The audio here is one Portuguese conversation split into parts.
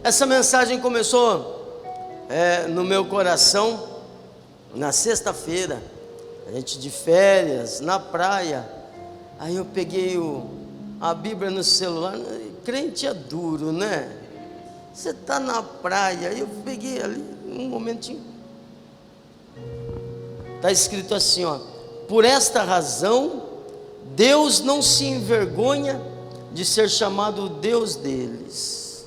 Essa mensagem começou no meu coração na sexta-feira, a gente de férias, na praia. Aí eu peguei a Bíblia no celular. Crente é duro, né? Você está na praia. Aí eu peguei ali, um momentinho. Está escrito assim, ó: por esta razão, Deus não se envergonha de ser chamado o Deus deles.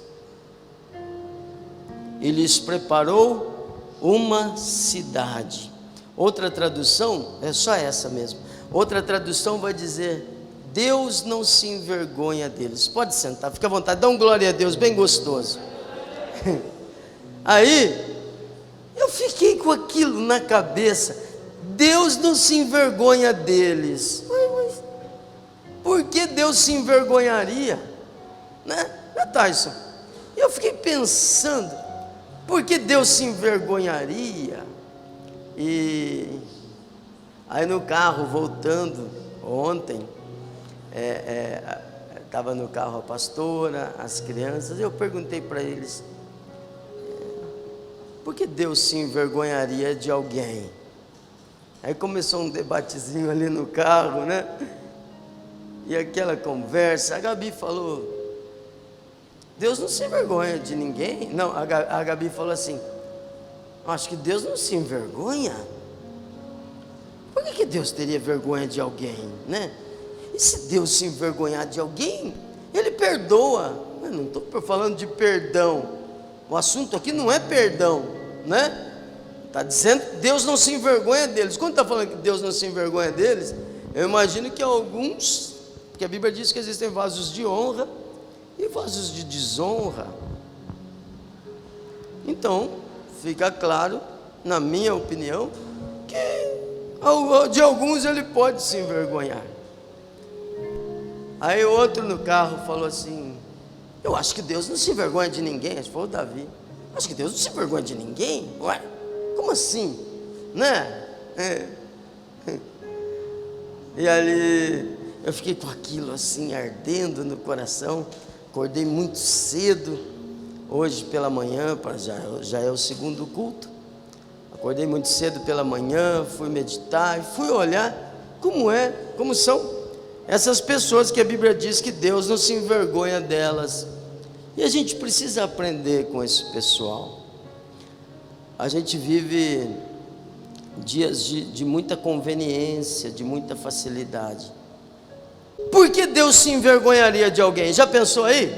Ele lhes preparou uma cidade. Outra tradução, é só essa mesmo. Outra tradução vai dizer: Deus não se envergonha deles. Pode sentar, fica à vontade, dá um glória a Deus bem gostoso. Aí, eu fiquei com aquilo na cabeça. Deus não se envergonha deles. Mas por que Deus se envergonharia? Né, Tyson? Eu fiquei pensando, por que Deus se envergonharia? E aí no carro, voltando ontem, estava no carro a pastora, as crianças, eu perguntei para eles, por que Deus se envergonharia de alguém? Aí começou um debatezinho ali no carro, né? E aquela conversa, a Gabi falou: Deus não se envergonha de ninguém. Não, a Gabi falou assim: acho que Deus não se envergonha. Por que Deus teria vergonha de alguém, né? E se Deus se envergonhar de alguém, Ele perdoa. Eu não estou falando de perdão. O assunto aqui não é perdão, né? Está dizendo que Deus não se envergonha deles. Quando está falando que Deus não se envergonha deles, eu imagino que alguns, porque a Bíblia diz que existem vasos de honra e vasos de desonra. Então, fica claro, na minha opinião, que de alguns ele pode se envergonhar. Aí outro no carro falou assim: eu acho que Deus não se envergonha de ninguém. Acho que foi o Davi. Acho que Deus não se envergonha de ninguém. Ué, como assim? Né? E ali eu fiquei com aquilo assim ardendo no coração. Acordei muito cedo hoje pela manhã, já é o segundo culto. Acordei muito cedo pela manhã, fui meditar e fui olhar como são essas pessoas que a Bíblia diz que Deus não se envergonha delas. E a gente precisa aprender com esse pessoal. A gente vive dias de muita conveniência, de muita facilidade. Por que Deus se envergonharia de alguém? Já pensou aí?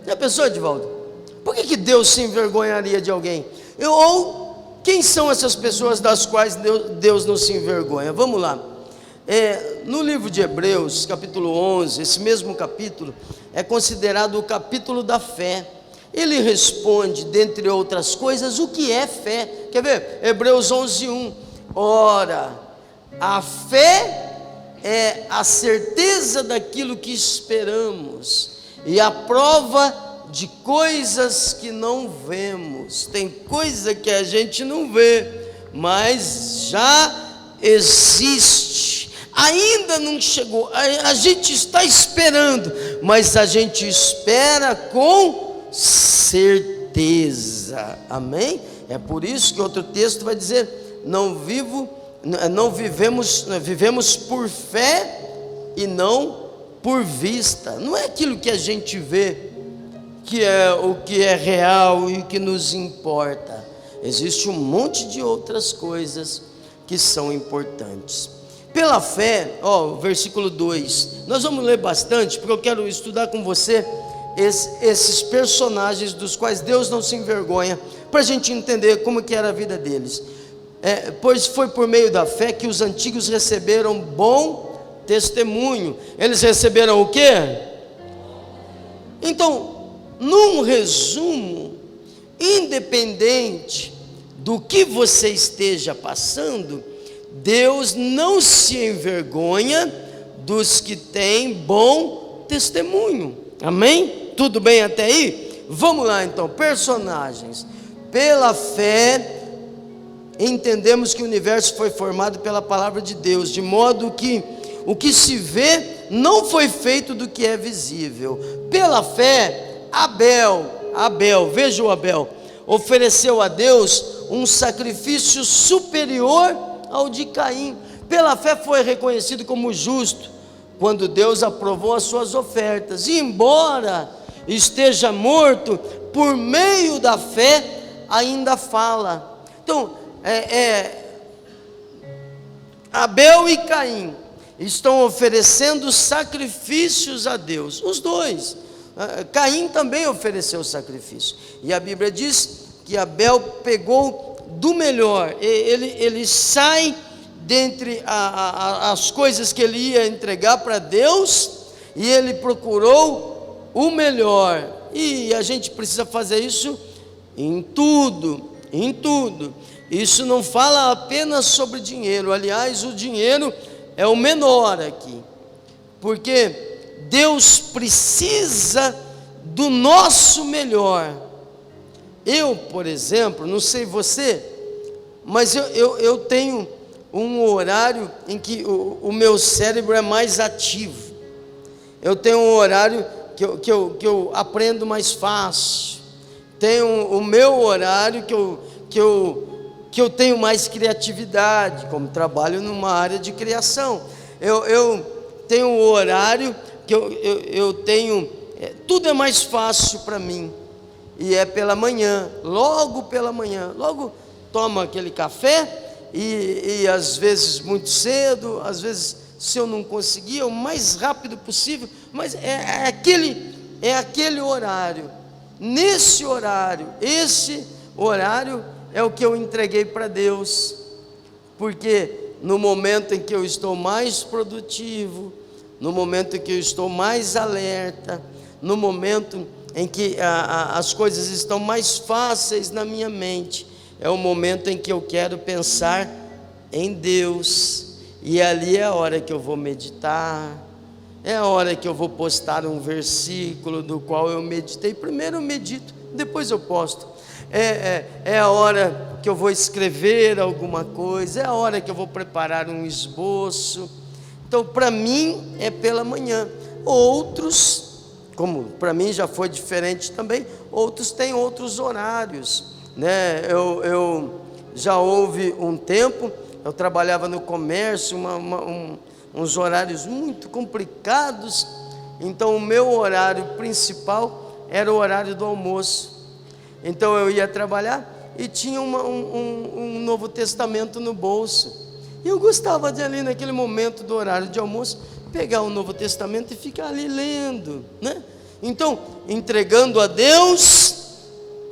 Já pensou, Edivaldo? Por que Deus se envergonharia de alguém? Ou quem são essas pessoas das quais Deus não se envergonha? Vamos lá. No livro de Hebreus, capítulo 11, esse mesmo capítulo é considerado o capítulo da fé. Ele responde, dentre outras coisas, o que é fé. Quer ver? Hebreus 11:1. Ora, a fé é a certeza daquilo que esperamos e a prova de coisas que não vemos. Tem coisa que a gente não vê, mas já existe. Ainda não chegou, a gente está esperando, mas a gente espera com certeza. Amém? É por isso que outro texto vai dizer: vivemos por fé e não por vista. Não é aquilo que a gente vê que é o que é real e o que nos importa. Existe um monte de outras coisas que são importantes. Pela fé, versículo 2, nós vamos ler bastante, porque eu quero estudar com você esses personagens dos quais Deus não se envergonha, para a gente entender como que era a vida deles. Pois foi por meio da fé que os antigos receberam bom testemunho. Eles receberam o quê? Então, num resumo, independente do que você esteja passando, Deus não se envergonha dos que têm bom testemunho. Amém? Tudo bem até aí? Vamos lá então, personagens. Pela fé, entendemos que o universo foi formado pela palavra de Deus, de modo que o que se vê não foi feito do que é visível. Pela fé, Abel Abel, veja o Abel, ofereceu a Deus um sacrifício superior ao de Caim. Pela fé foi reconhecido como justo, quando Deus aprovou as suas ofertas. E embora esteja morto, por meio da fé ainda fala. Então, Abel e Caim estão oferecendo sacrifícios a Deus, os dois. Caim também ofereceu sacrifício, e a Bíblia diz que Abel pegou do melhor. Ele sai dentre as coisas que ele ia entregar para Deus, e ele procurou o melhor. E a gente precisa fazer isso em tudo, em tudo. Isso não fala apenas sobre dinheiro. Aliás, o dinheiro é o menor aqui, porque Deus precisa do nosso melhor. Eu, por exemplo, não sei você, mas eu tenho um horário em que o meu cérebro é mais ativo. Eu tenho um horário que eu aprendo mais fácil. Tenho o meu horário que eu tenho mais criatividade, como trabalho numa área de criação. Eu tenho um horário que eu tenho, tudo é mais fácil para mim, e é pela manhã, logo pela manhã, logo tomo aquele café, e às vezes muito cedo, às vezes, se eu não conseguir, o mais rápido possível, mas é aquele horário. Nesse horário, esse horário é o que eu entreguei para Deus, porque no momento em que eu estou mais produtivo, no momento em que eu estou mais alerta, no momento em que as coisas estão mais fáceis na minha mente, é o momento em que eu quero pensar em Deus, e ali é a hora que eu vou meditar, é a hora que eu vou postar um versículo do qual eu meditei. Primeiro eu medito, depois eu posto. É a hora que eu vou escrever alguma coisa, é a hora que eu vou preparar um esboço. Então, para mim, é pela manhã. Outros, como para mim já foi diferente também, outros têm outros horários, né? Eu já houve um tempo, eu trabalhava no comércio, uns horários muito complicados. Então, o meu horário principal era o horário do almoço. Então, eu ia trabalhar e tinha um Novo Testamento no bolso. E eu gostava de ali naquele momento do horário de almoço, pegar o Novo Testamento e ficar ali lendo, né? Então, entregando a Deus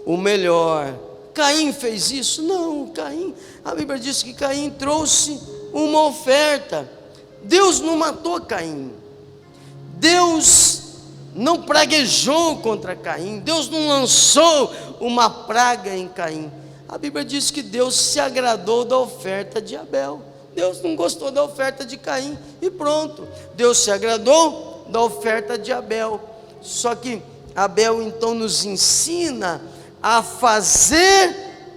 o melhor. Caim fez isso? Não, Caim, a Bíblia diz que Caim trouxe uma oferta. Deus não matou Caim, Deus não praguejou contra Caim, Deus não lançou uma praga em Caim. A Bíblia diz que Deus se agradou da oferta de Abel. Deus não gostou da oferta de Caim, e pronto, Deus se agradou da oferta de Abel. Só que Abel então nos ensina a fazer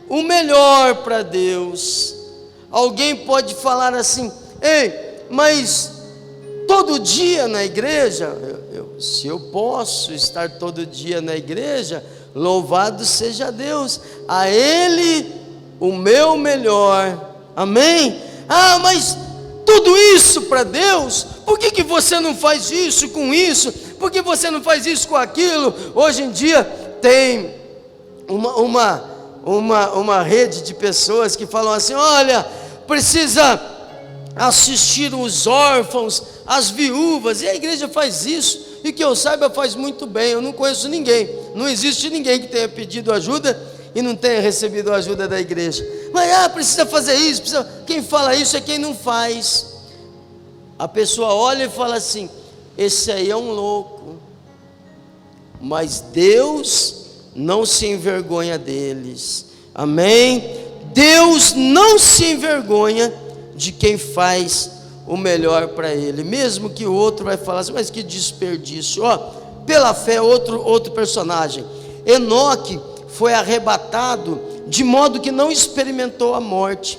o melhor para Deus. Alguém pode falar assim: ei, mas todo dia na igreja, se eu posso estar todo dia na igreja, louvado seja Deus, a Ele o meu melhor, amém? Ah, mas tudo isso para Deus, por que você não faz isso com isso? Por que você não faz isso com aquilo? Hoje em dia tem uma rede de pessoas que falam assim: olha, precisa assistir os órfãos, as viúvas, e a igreja faz isso, e que eu saiba faz muito bem. Eu não conheço ninguém, não existe ninguém que tenha pedido ajuda e não tenha recebido a ajuda da igreja. Mas precisa fazer isso, precisa. Quem fala isso é quem não faz. A pessoa olha e fala assim: esse aí é um louco. Mas Deus não se envergonha deles, amém? Deus não se envergonha de quem faz o melhor para Ele, mesmo que o outro vai falar assim: mas que desperdício. Pela fé, outro personagem, Enoque, foi arrebatado de modo que não experimentou a morte.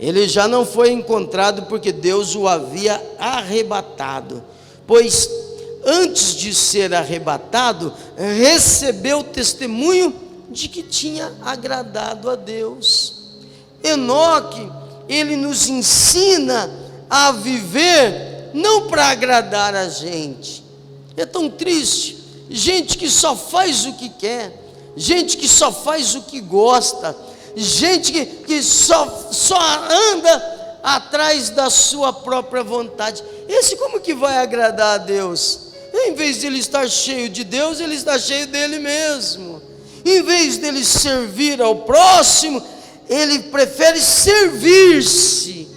Ele já não foi encontrado porque Deus o havia arrebatado, pois antes de ser arrebatado, recebeu testemunho de que tinha agradado a Deus. Enoque, ele nos ensina a viver não para agradar a gente. É tão triste, gente que só faz o que quer, gente que só faz o que gosta, gente que só anda atrás da sua própria vontade. Esse como que vai agradar a Deus? Em vez de ele estar cheio de Deus, ele está cheio dele mesmo. Em vez dele servir ao próximo, ele prefere servir-se.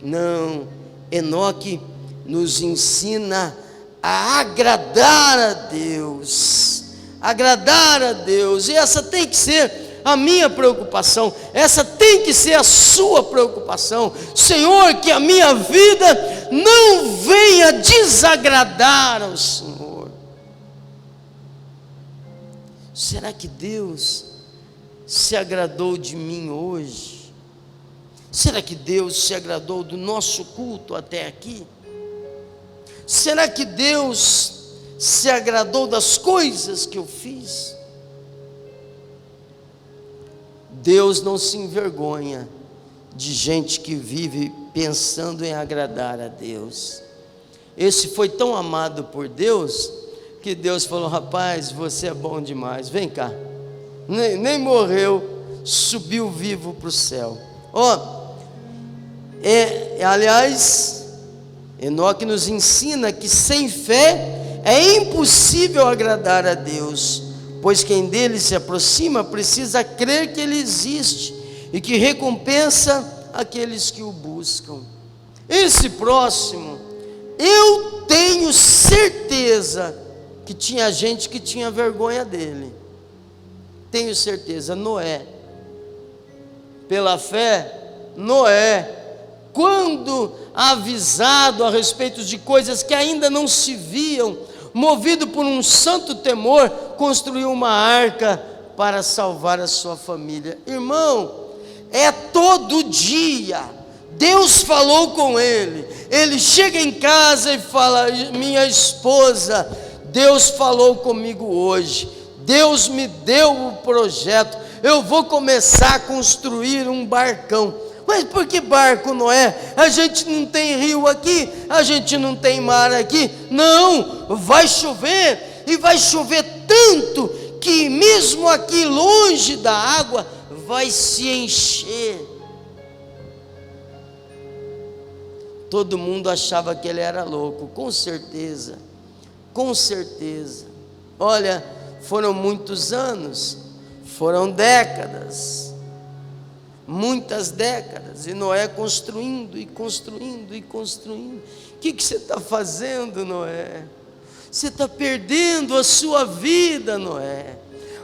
Não, Enoque nos ensina a agradar a Deus. Agradar a Deus. E essa tem que ser a minha preocupação, essa tem que ser a sua preocupação. Senhor, que a minha vida não venha desagradar ao Senhor. Será que Deus se agradou de mim hoje? Será que Deus se agradou do nosso culto até aqui? Será que Deus se agradou das coisas que eu fiz? Deus não se envergonha de gente que vive pensando em agradar a Deus. Esse foi tão amado por Deus, que Deus falou: rapaz, você é bom demais, vem cá. Nem morreu, subiu vivo para o céu. Aliás, Enoque nos ensina que sem fé é impossível agradar a Deus, pois quem dele se aproxima precisa crer que ele existe e que recompensa aqueles que o buscam. Esse próximo, eu tenho certeza que tinha gente que tinha vergonha dele. Tenho certeza. Noé, pela fé, Noé, quando avisado a respeito de coisas que ainda não se viam, movido por um santo temor, construiu uma arca para salvar a sua família. Irmão, é todo dia. Deus falou com ele. Ele chega em casa e fala: minha esposa, Deus falou comigo hoje. Deus me deu o projeto. Eu vou começar a construir um barcão. Mas por que barco, Noé? A gente não tem rio aqui, a gente não tem mar aqui. Não, vai chover, e vai chover tanto que mesmo aqui longe da água vai se encher. Todo mundo achava que ele era louco, com certeza, com certeza. Olha, foram muitos anos, foram décadas, muitas décadas, e Noé construindo e construindo e construindo. O que você está fazendo, Noé? Você está perdendo a sua vida, Noé.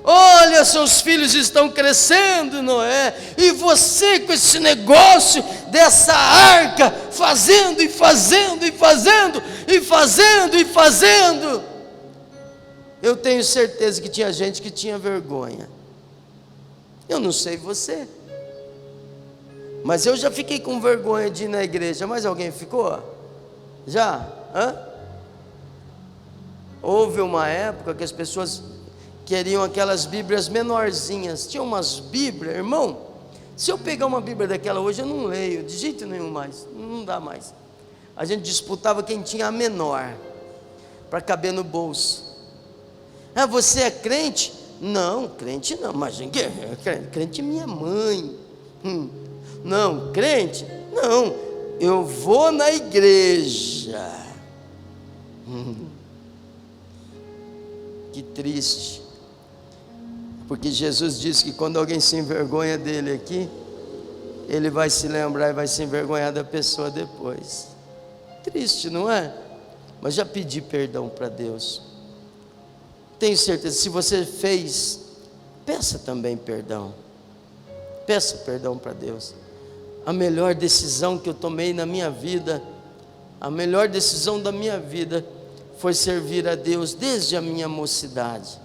Olha, seus filhos estão crescendo, Noé, e você com esse negócio dessa arca, fazendo e fazendo e fazendo e fazendo e fazendo. Eu tenho certeza que tinha gente que tinha vergonha. Eu não sei você, mas eu já fiquei com vergonha de ir na igreja. Mas alguém ficou? Já? Houve uma época que as pessoas queriam aquelas bíblias menorzinhas. Tinha umas bíblias, irmão, se eu pegar uma bíblia daquela hoje, eu não leio de jeito nenhum mais, não dá mais. A gente disputava quem tinha a menor, para caber no bolso. Você é crente? Não, crente não, mas crente é minha mãe. Não, crente? Não, eu vou na igreja. Que triste, porque Jesus disse que quando alguém se envergonha dele aqui, ele vai se lembrar e vai se envergonhar da pessoa depois. Triste, não é? Mas já pedi perdão para Deus. Tenho certeza, se você fez, peça também perdão. Peça perdão para Deus. A melhor decisão que eu tomei na minha vida, a melhor decisão da minha vida, foi servir a Deus desde a minha mocidade.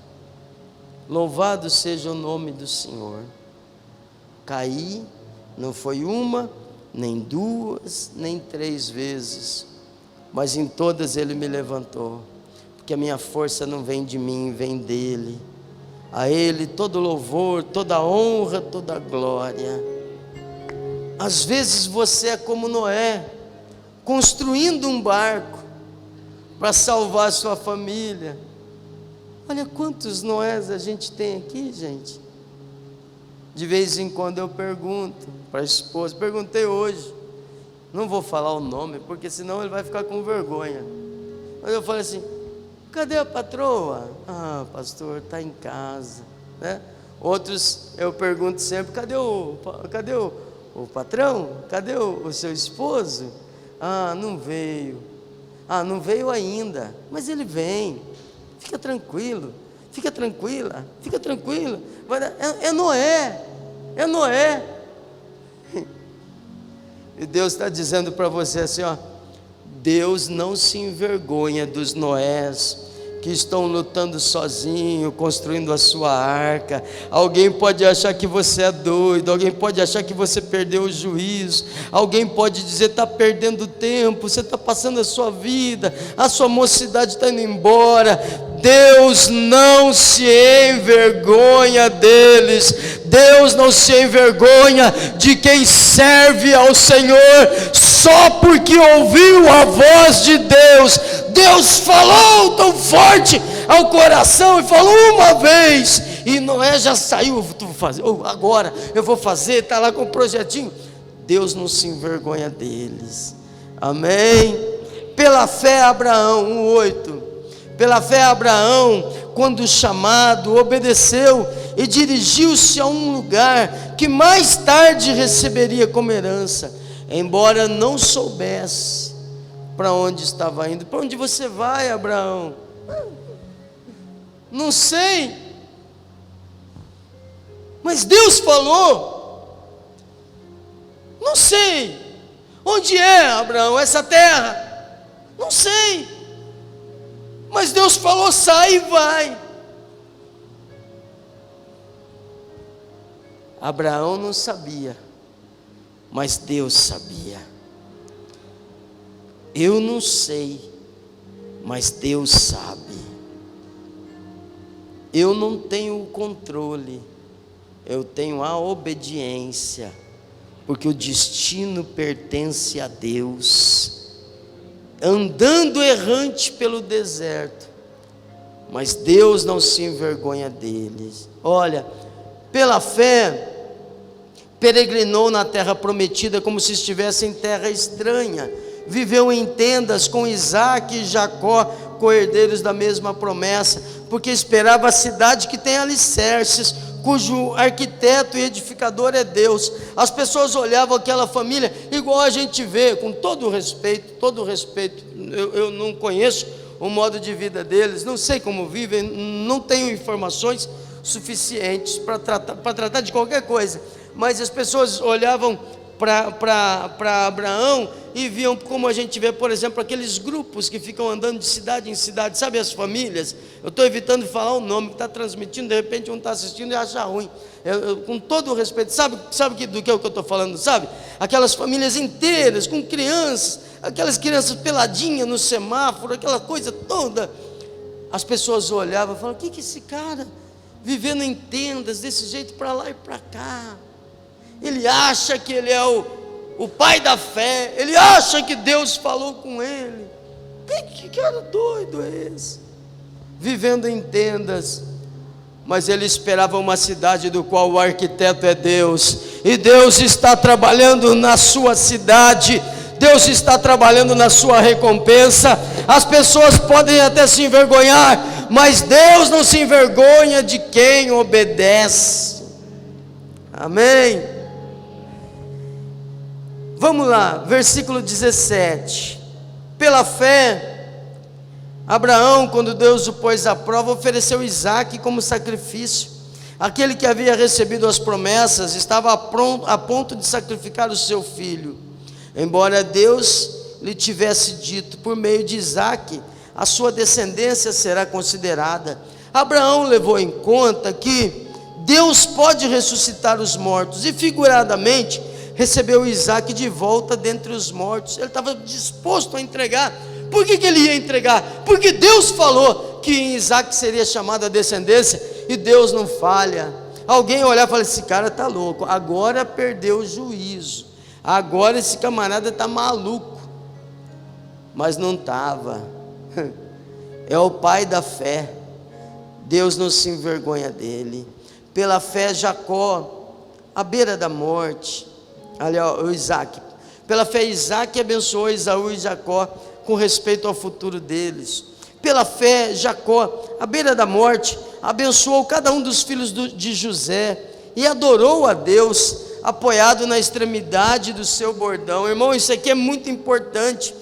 Louvado seja o nome do Senhor. Caí, não foi uma, nem duas, nem três vezes, mas em todas Ele me levantou. porque a minha força não vem de mim, vem dele. A ele todo louvor, toda honra, toda glória. Às vezes você é como Noé, construindo um barco para salvar a sua família. Olha quantos Noés a gente tem aqui, gente. De vez em quando eu pergunto para a esposa, perguntei hoje, não vou falar o nome, porque senão ele vai ficar com vergonha. Mas eu falei assim: cadê a patroa? Ah, pastor, está em casa, né? Outros eu pergunto sempre: cadê o patrão? Cadê o seu esposo? Ah, não veio. Ah, não veio ainda, mas ele vem. Fica tranquilo, fica tranquila, fica tranquila. É Noé, é Noé. E Deus está dizendo para você assim, ó: Deus não se envergonha dos Noés que estão lutando sozinho, construindo a sua arca. Alguém pode achar que você é doido, alguém pode achar que você perdeu o juízo, alguém pode dizer: está perdendo tempo, você está passando a sua vida, a sua mocidade está indo embora. Deus não se envergonha deles. Deus não se envergonha de quem serve ao Senhor só porque ouviu a voz de Deus. Deus falou tão forte ao coração e falou uma vez, e Noé já saiu: agora eu vou fazer, está lá com o projetinho. Deus não se envergonha deles. Amém? Pela fé Abraão, 1:8. Pela fé Abraão, quando chamado, obedeceu e dirigiu-se a um lugar que mais tarde receberia como herança, embora não soubesse para onde estava indo. Para onde você vai, Abraão? Não sei, mas Deus falou. Não sei. Onde é, Abraão, essa terra? Não sei, mas Deus falou: sai e vai. Abraão não sabia, mas Deus sabia. Eu não sei, mas Deus sabe. Eu não tenho o controle, eu tenho a obediência, porque o destino pertence a Deus. Andando errante pelo deserto, mas Deus não se envergonha deles. Olha, pela fé peregrinou na terra prometida como se estivesse em terra estranha, viveu em tendas com Isaque e Jacó, co-herdeiros da mesma promessa, porque esperava a cidade que tem alicerces, cujo arquiteto e edificador é Deus. As pessoas olhavam aquela família igual a gente vê, com todo respeito, eu não conheço o modo de vida deles, não sei como vivem, não tenho informações suficientes para tratar de qualquer coisa, mas as pessoas olhavam para Abraão e viam como a gente vê, por exemplo, aqueles grupos que ficam andando de cidade em cidade, sabe, as famílias. Eu estou evitando falar o nome que está transmitindo, de repente um está assistindo e acha ruim. Com todo o respeito, sabe do que eu estou falando, sabe? Aquelas famílias inteiras, com crianças, aquelas crianças peladinhas no semáforo, aquela coisa toda. As pessoas olhavam e falavam: o que esse cara, vivendo em tendas, desse jeito, para lá e para cá? Ele acha que ele é o pai da fé, ele acha que Deus falou com ele. Que cara doido é esse? Vivendo em tendas, mas ele esperava uma cidade do qual o arquiteto é Deus, e Deus está trabalhando na sua cidade, Deus está trabalhando na sua recompensa. As pessoas podem até se envergonhar, mas Deus não se envergonha de quem obedece. Amém? Vamos lá, versículo 17. Pela fé, Abraão, quando Deus o pôs à prova, ofereceu Isaque como sacrifício. Aquele que havia recebido as promessas estava a ponto de sacrificar o seu filho, embora Deus lhe tivesse dito: por meio de Isaque a sua descendência será considerada. Abraão levou em conta que Deus pode ressuscitar os mortos, e figuradamente recebeu Isaque de volta dentre os mortos. Ele estava disposto a entregar Por que ele ia entregar? Porque Deus falou que em Isaac seria chamada a descendência, e Deus não falha. Alguém olhar e falar: esse cara está louco, agora perdeu o juízo, agora esse camarada está maluco. Mas não estava. É o pai da fé. Deus não se envergonha dele. Pela fé, Jacó, à beira da morte, aliás, o Isaac, pela fé, Isaac abençoou Esaú e Jacó com respeito ao futuro deles. Pela fé, Jacó, à beira da morte, abençoou cada um dos filhos de José e adorou a Deus, apoiado na extremidade do seu bordão. Irmão, isso aqui é muito importante.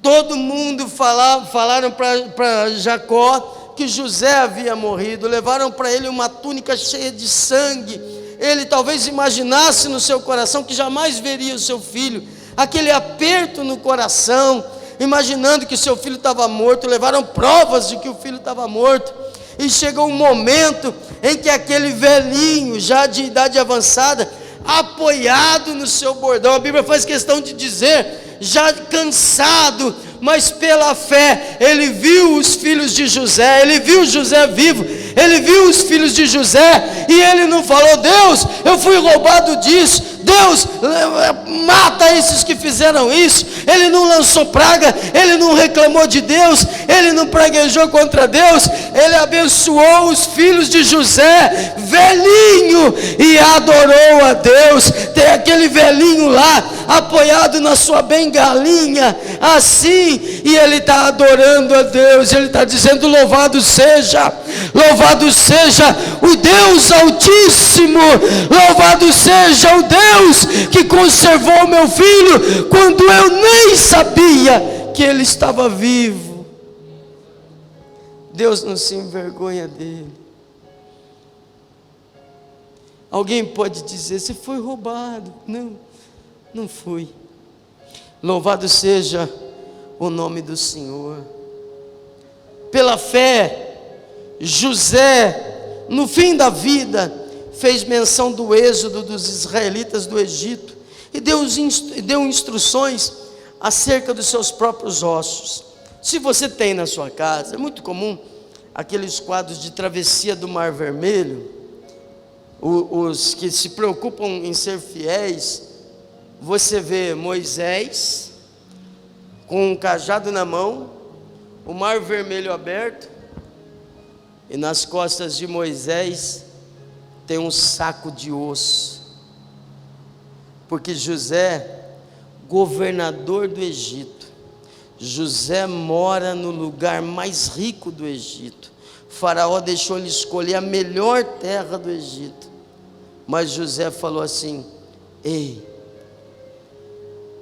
Todo mundo falaram para Jacó que José havia morrido, levaram para ele uma túnica cheia de sangue. Ele talvez imaginasse no seu coração que jamais veria o seu filho, aquele aperto no coração, imaginando que seu filho estava morto. Levaram provas de que o filho estava morto, e chegou um momento em que aquele velhinho, já de idade avançada, apoiado no seu bordão, a Bíblia faz questão de dizer, já cansado, mas pela fé, ele viu os filhos de José, ele viu José vivo, ele viu os filhos de José, e ele não falou: Deus, eu fui roubado disso, Deus, mata esses que fizeram isso. Ele não lançou praga, ele não reclamou de Deus, ele não praguejou contra Deus, ele abençoou os filhos de José, velhinho, e adorou a Deus. Tem aquele velhinho lá, apoiado na sua bengalinha, assim, e ele está adorando a Deus, ele está dizendo: louvado seja o Deus Altíssimo, louvado seja o Deus que conservou meu filho, quando eu nem sabia que ele estava vivo. Deus não se envergonha dele. Alguém pode dizer: você foi roubado. Não, não fui. Louvado seja o nome do Senhor. Pela fé, José, no fim da vida, fez menção do êxodo dos israelitas do Egito, e deu instruções acerca dos seus próprios ossos. Se você tem na sua casa, é muito comum aqueles quadros de travessia do Mar Vermelho. Os que se preocupam em ser fiéis, você vê Moisés com um cajado na mão, o Mar Vermelho aberto, e nas costas de Moisés tem um saco de osso, porque José, governador do Egito, José mora no lugar mais rico do Egito. Faraó deixou ele escolher a melhor terra do Egito, mas José falou assim: ei,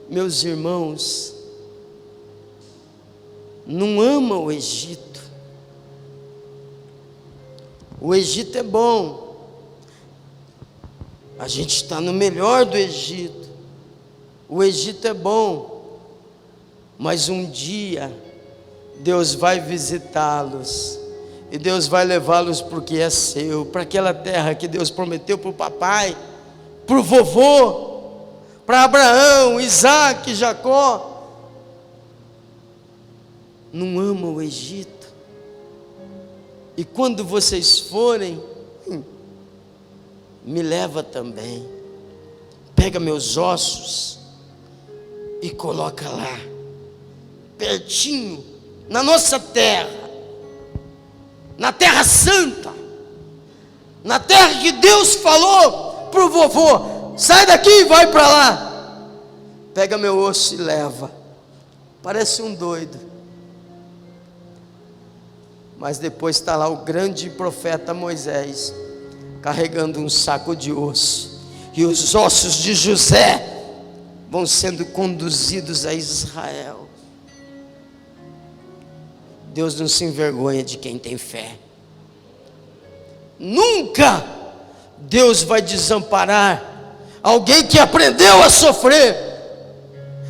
meus irmãos não amam o Egito. O Egito é bom, a gente está no melhor do Egito, o Egito é bom, mas um dia Deus vai visitá-los, e Deus vai levá-los para o que é seu, para aquela terra que Deus prometeu para o papai, para o vovô, para Abraão, Isaac, Jacó. Não amam o Egito. E quando vocês forem, me leva também, pega meus ossos e coloca lá, pertinho, na nossa terra, na terra santa, na terra que Deus falou para o vovô: sai daqui e vai para lá. Pega meu osso e leva. Parece um doido, mas depois está lá o grande profeta Moisés, carregando um saco de osso, e os ossos de José vão sendo conduzidos a Israel. Deus não se envergonha de quem tem fé. Nunca Deus vai desamparar alguém que aprendeu a sofrer,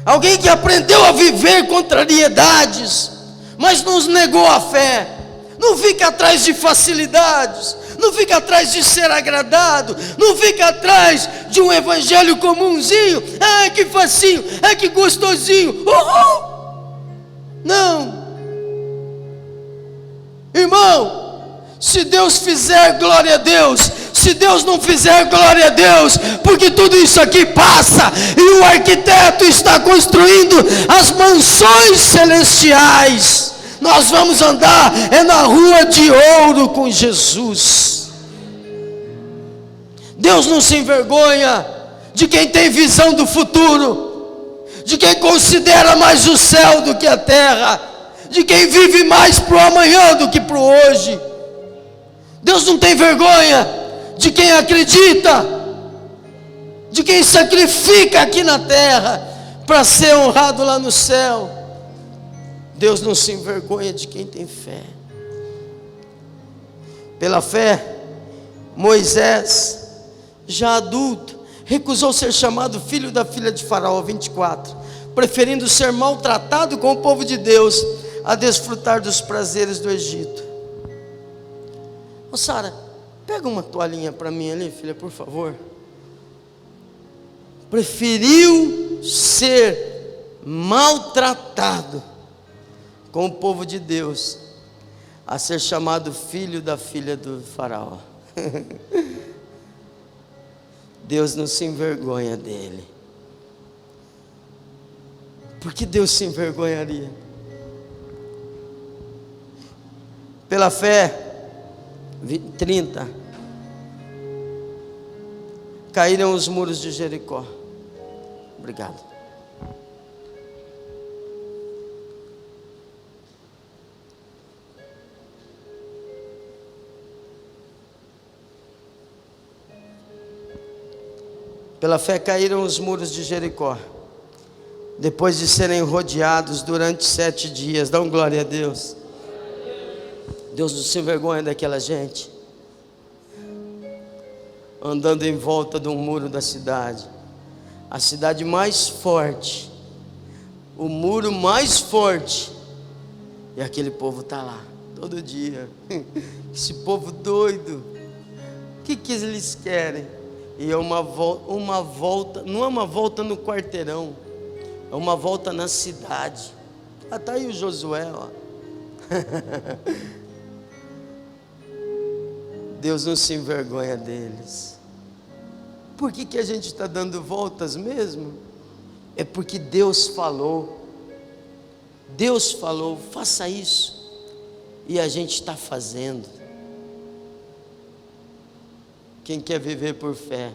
alguém que aprendeu a viver contrariedades, mas nos negou a fé. Não fica atrás de facilidades, não fica atrás de ser agradado, não fica atrás de um evangelho comumzinho. Ah, que facinho, é que gostosinho. Não, irmão, se Deus fizer, glória a Deus. Se Deus não fizer, glória a Deus, porque tudo isso aqui passa, e o arquiteto está construindo as mansões celestiais. Nós vamos andar na rua de ouro com Jesus. Deus não se envergonha de quem tem visão do futuro, de quem considera mais o céu do que a terra, de quem vive mais para o amanhã do que para o hoje. Deus não tem vergonha de quem acredita, de quem sacrifica aqui na terra para ser honrado lá no céu. Deus não se envergonha de quem tem fé. Pela fé, Moisés, já adulto, recusou ser chamado filho da filha de Faraó, 24, preferindo ser maltratado com o povo de Deus a desfrutar dos prazeres do Egito. Ô Sara, pega uma toalhinha para mim ali, filha, por favor. Preferiu ser maltratado com o povo de Deus a ser chamado filho da filha do Faraó. Deus não se envergonha dele. Por que Deus se envergonharia? Pela fé, 30, caíram os muros de Jericó. Obrigado. Pela fé caíram os muros de Jericó, depois de serem rodeados durante 7 dias. Dá glória a Deus. Deus não se envergonha daquela gente, andando em volta de um muro da cidade, a cidade mais forte, o muro mais forte, e aquele povo está lá, todo dia. Esse povo doido, o que eles querem? E é uma volta, não é uma volta no quarteirão, é uma volta na cidade. Está aí o Josué, ó. Deus não se envergonha deles. Por que a gente está dando voltas mesmo? É porque Deus falou. Deus falou, faça isso, e a gente está fazendo. Quem quer viver por fé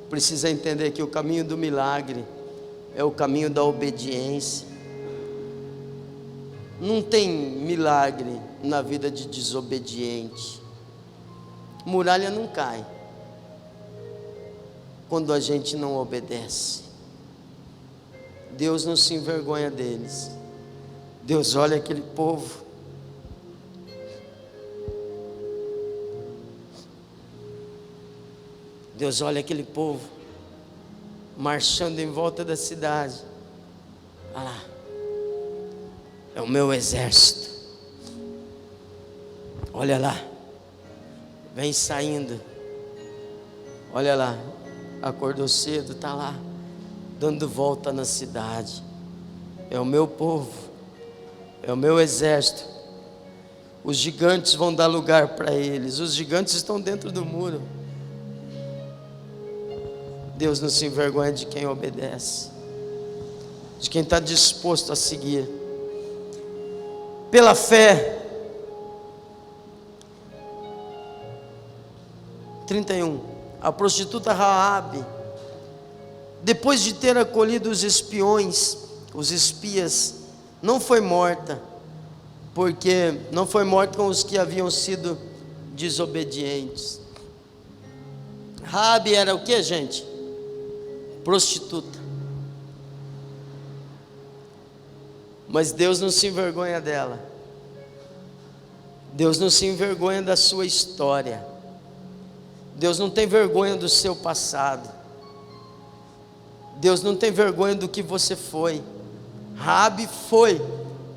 precisa entender que o caminho do milagre é o caminho da obediência. Não tem milagre na vida de desobediente. Muralha não cai quando a gente não obedece. Deus não se envergonha deles. Deus olha aquele povo, Deus olha aquele povo marchando em volta da cidade. Olha lá, é o meu exército. Olha lá, vem saindo. Olha lá, acordou cedo, está lá, dando volta na cidade. É o meu povo, é o meu exército. Os gigantes vão dar lugar para eles. Os gigantes estão dentro do muro. Deus não se envergonha de quem obedece, de quem está disposto a seguir. Pela fé, 31, a prostituta Raabe, depois de ter acolhido os espiões, os espias, não foi morta, porque não foi morta com os que haviam sido desobedientes. Raabe era o que, gente? Prostituta. Mas Deus não se envergonha dela. Deus não se envergonha da sua história. Deus não tem vergonha do seu passado. Deus não tem vergonha do que você foi. Raabe foi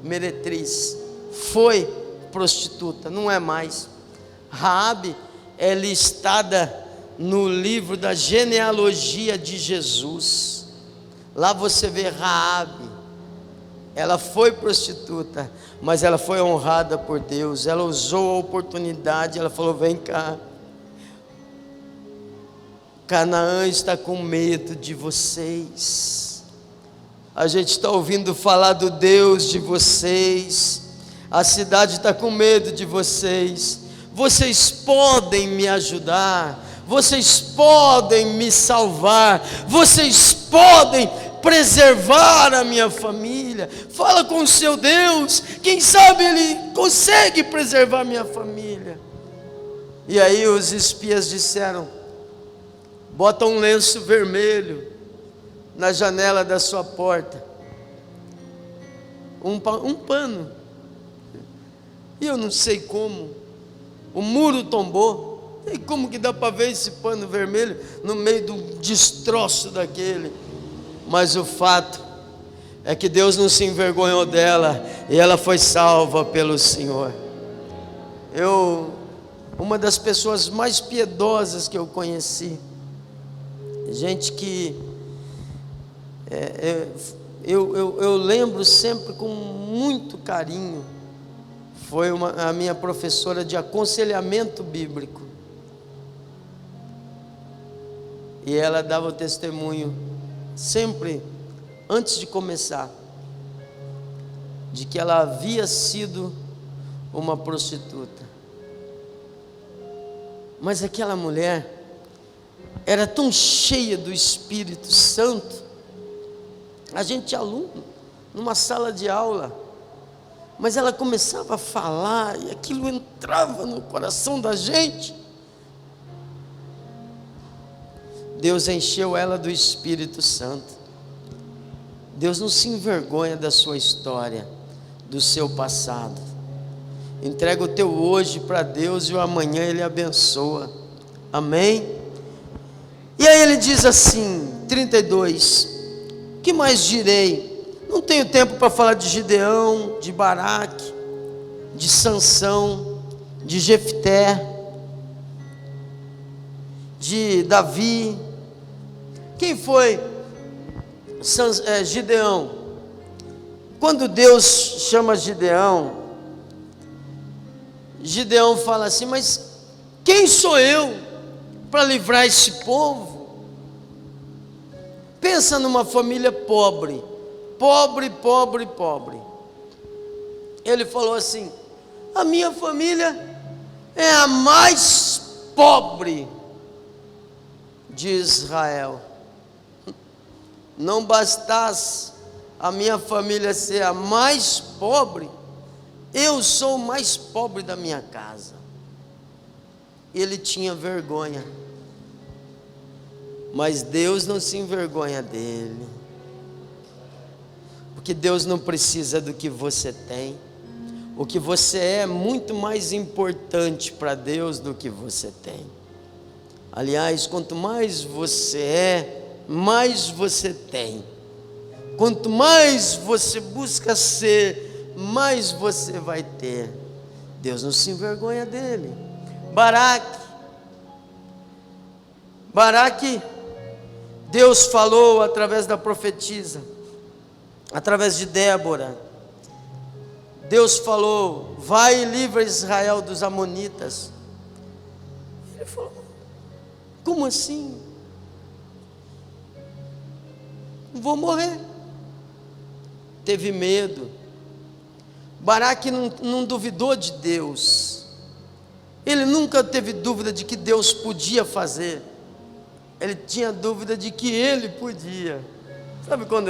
meretriz, foi prostituta, não é mais. Raabe é listada no livro da genealogia de Jesus. Lá você vê Raabe, Ela foi prostituta, mas ela foi honrada por Deus. Ela usou a oportunidade, ela falou: vem cá, Canaã está com medo de vocês. A gente está ouvindo falar do Deus de vocês. A cidade está com medo de vocês. Vocês podem me ajudar. Vocês podem me salvar. Vocês podem preservar a minha família. Fala com o seu Deus. Quem sabe Ele consegue preservar a minha família. E aí os espias disseram: bota um lenço vermelho na janela da sua porta, um pano. E eu não sei como, o muro tombou. E como que dá para ver esse pano vermelho no meio do destroço daquele? Mas o fato é que Deus não se envergonhou dela, e ela foi salva pelo Senhor. Uma das pessoas mais piedosas que eu conheci, gente que eu lembro sempre com muito carinho, foi a minha professora de aconselhamento bíblico. E ela dava o testemunho sempre antes de começar, de que ela havia sido uma prostituta. Mas aquela mulher era tão cheia do Espírito Santo. A gente aluno, numa sala de aula, mas ela começava a falar, e aquilo entrava no coração da gente. Deus encheu ela do Espírito Santo. Deus não se envergonha da sua história, do seu passado. Entrega o teu hoje para Deus, e o amanhã Ele abençoa. Amém? E aí ele diz assim, 32, que mais direi? Não tenho tempo para falar de Gideão, de Baraque, de Sansão, de Jefté, de Davi. Quem foi Gideão? Quando Deus chama Gideão, Gideão fala assim: mas quem sou eu para livrar esse povo? Pensa numa família pobre. Ele falou assim: a minha família é a mais pobre de Israel. Não bastasse a minha família ser a mais pobre, eu sou o mais pobre da minha casa. Ele tinha vergonha, mas Deus não se envergonha dele, porque Deus não precisa do que você tem. O que você é muito mais importante para Deus do que você tem. Aliás, quanto mais você é, mais você tem. Quanto mais você busca ser, mais você vai ter. Deus não se envergonha dele. Baraque, Deus falou através da profetisa, através de Débora. Deus falou: vai e livra Israel dos amonitas. Ele falou: como assim? Vou morrer. Teve medo. Baraque não duvidou de Deus. Ele nunca teve dúvida de que Deus podia fazer. Ele tinha dúvida de que ele podia. Sabe quando,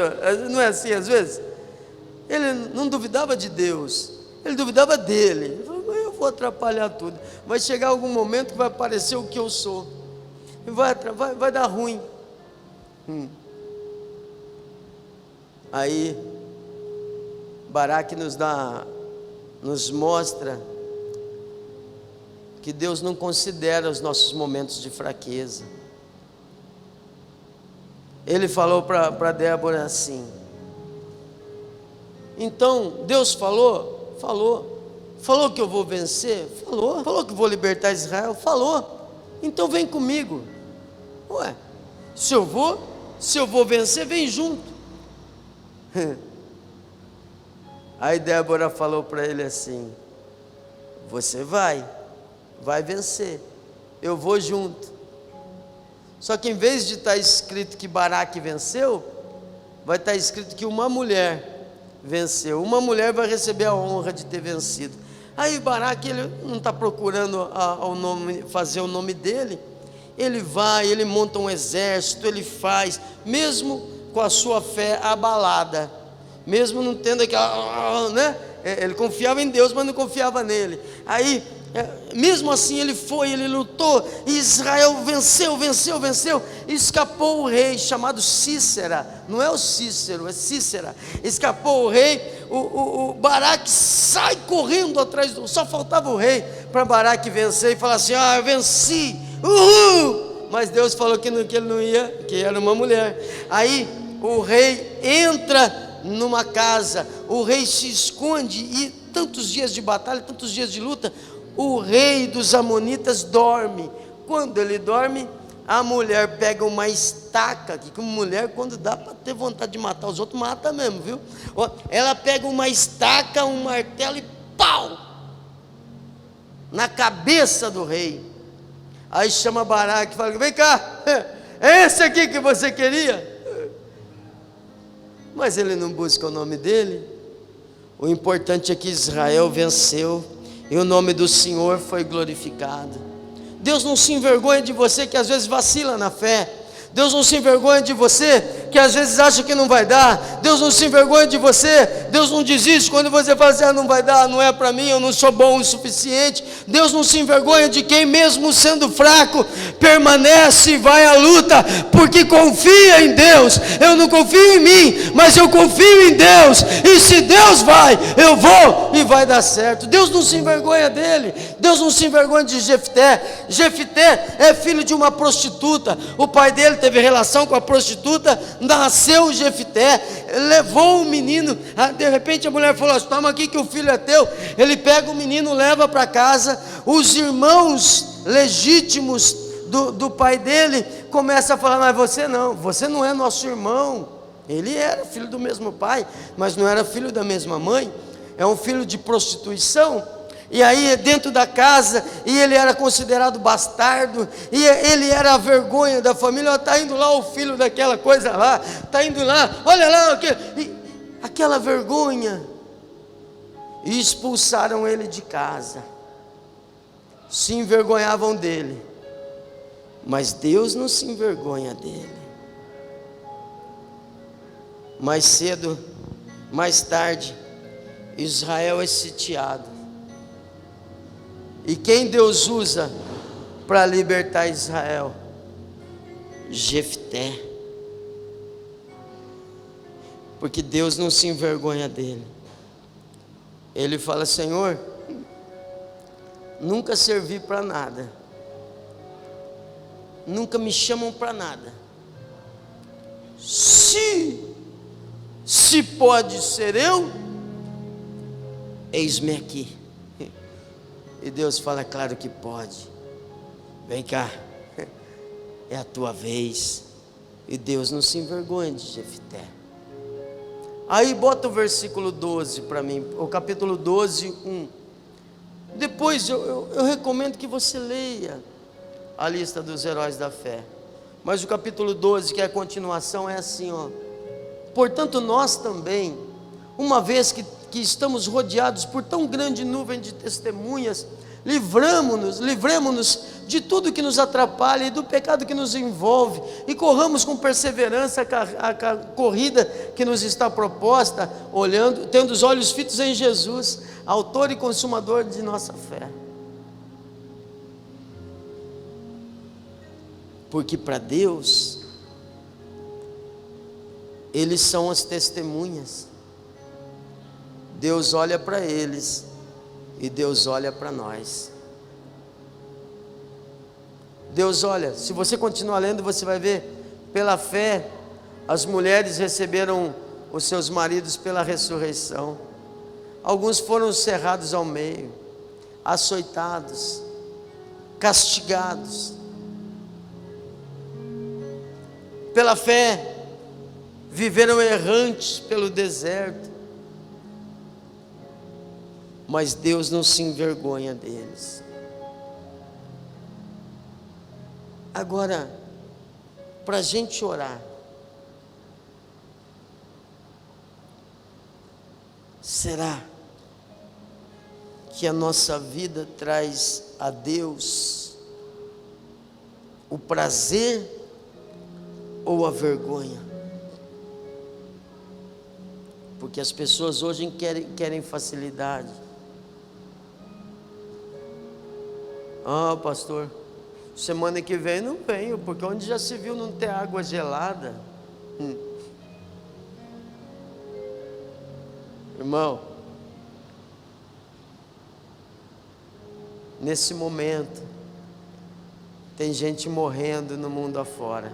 não é assim às vezes? Ele não duvidava de Deus, ele duvidava dele. Ele falou: eu vou atrapalhar tudo. Vai chegar algum momento que vai aparecer o que eu sou, e vai dar ruim. Aí Baraque nos mostra que Deus não considera os nossos momentos de fraqueza. Ele falou para Débora assim: então Deus falou que eu vou vencer, falou que vou libertar Israel, falou, então vem comigo. Ué, se eu vou vencer, vem junto. Aí Débora falou para ele assim: você vai vencer, eu vou junto. Só que em vez de estar escrito que Baraque venceu, vai estar escrito que uma mulher venceu. Uma mulher vai receber a honra de ter vencido. Aí Baraque, ele não está procurando fazer o nome dele. Ele vai, ele monta um exército, ele faz, mesmo com a sua fé abalada, mesmo não tendo aquela, né? Ele confiava em Deus, mas não confiava nele. Aí, mesmo assim ele foi, ele lutou, e Israel venceu, e escapou o rei chamado Cícera. Não é o Cícero, é Cícera. Escapou o rei. O Baraque sai correndo atrás só faltava o rei para Baraque vencer e falar assim: eu venci, uhul! Mas Deus falou que ele não ia, que era uma mulher. Aí o rei entra numa casa, o rei se esconde, e tantos dias de batalha, tantos dias de luta, o rei dos amonitas dorme. Quando ele dorme, a mulher pega uma estaca, que como mulher, quando dá para ter vontade de matar os outros, mata mesmo, viu? Ela pega uma estaca, um martelo e pau! Na cabeça do rei. Aí chama Baraque e fala: vem cá, é esse aqui que você queria? Mas ele não busca o nome dele. O importante é que Israel venceu e o nome do Senhor foi glorificado. Deus não se envergonha de você que às vezes vacila na fé. Deus não se envergonha de você que às vezes acha que não vai dar. Deus não se envergonha de você. Deus não desiste quando você fala assim: não vai dar, não é para mim, eu não sou bom o suficiente. Deus não se envergonha de quem, mesmo sendo fraco, permanece e vai à luta, porque confia em Deus. Eu não confio em mim, mas eu confio em Deus, e se Deus vai, eu vou, e vai dar certo. Deus não se envergonha dele. Deus não se envergonha de Jefté. Jefté é filho de uma prostituta. O pai dele teve relação com a prostituta, nasceu Jefté, levou o menino. De repente a mulher falou: toma aqui que o filho é teu. Ele pega o menino, leva para casa. Os irmãos legítimos do pai dele começam a falar: mas você não é nosso irmão. Ele era filho do mesmo pai, mas não era filho da mesma mãe. É um filho de prostituição. E aí dentro da casa, e ele era considerado bastardo, e ele era a vergonha da família. Está indo lá o filho daquela coisa lá, está indo lá, olha lá, aquela vergonha. E expulsaram ele de casa, se envergonhavam dele, mas Deus não se envergonha dele. Mais cedo, mais tarde, Israel é sitiado. E quem Deus usa para libertar Israel? Jefté. Porque Deus não se envergonha dele. Ele fala: Senhor, nunca servi para nada, nunca me chamam para nada. Se pode ser eu, eis-me aqui. E Deus fala: claro que pode, vem cá, é a tua vez. E Deus não se envergonha de Jefté. Aí bota o versículo 12 para mim, o capítulo 12, 1. Depois eu recomendo que você leia a lista dos heróis da fé. Mas o capítulo 12, que é a continuação, é assim, ó: portanto nós também, uma vez que estamos rodeados por tão grande nuvem de testemunhas, livremo-nos de tudo que nos atrapalha e do pecado que nos envolve, e corramos com perseverança a corrida que nos está proposta, tendo os olhos fitos em Jesus, autor e consumador de nossa fé. Porque para Deus, eles são as testemunhas. Deus olha para eles e Deus olha para nós. Deus olha, se você continuar lendo, você vai ver, pela fé, as mulheres receberam os seus maridos pela ressurreição. Alguns foram cerrados ao meio, açoitados, castigados. Pela fé, viveram errantes pelo deserto. mas Deus não se envergonha deles. Agora, para a gente orar, será que a nossa vida traz a Deus o prazer ou a vergonha? Porque as pessoas hoje querem facilidade. Ah, pastor, semana que vem não venho, porque onde já se viu não ter água gelada? Irmão, nesse momento, tem gente morrendo no mundo afora,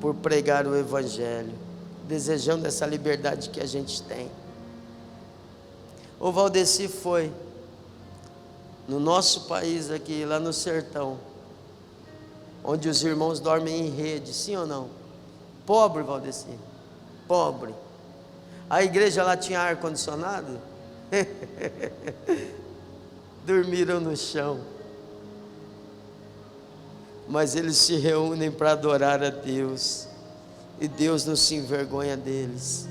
por pregar o Evangelho, desejando essa liberdade que a gente tem. O Valdeci foi, no nosso país aqui, lá no sertão, onde os irmãos dormem em rede, sim ou não? Pobre, Valdeci, pobre. A igreja lá tinha ar-condicionado? Dormiram no chão. Mas eles se reúnem para adorar a Deus, e Deus não se envergonha deles.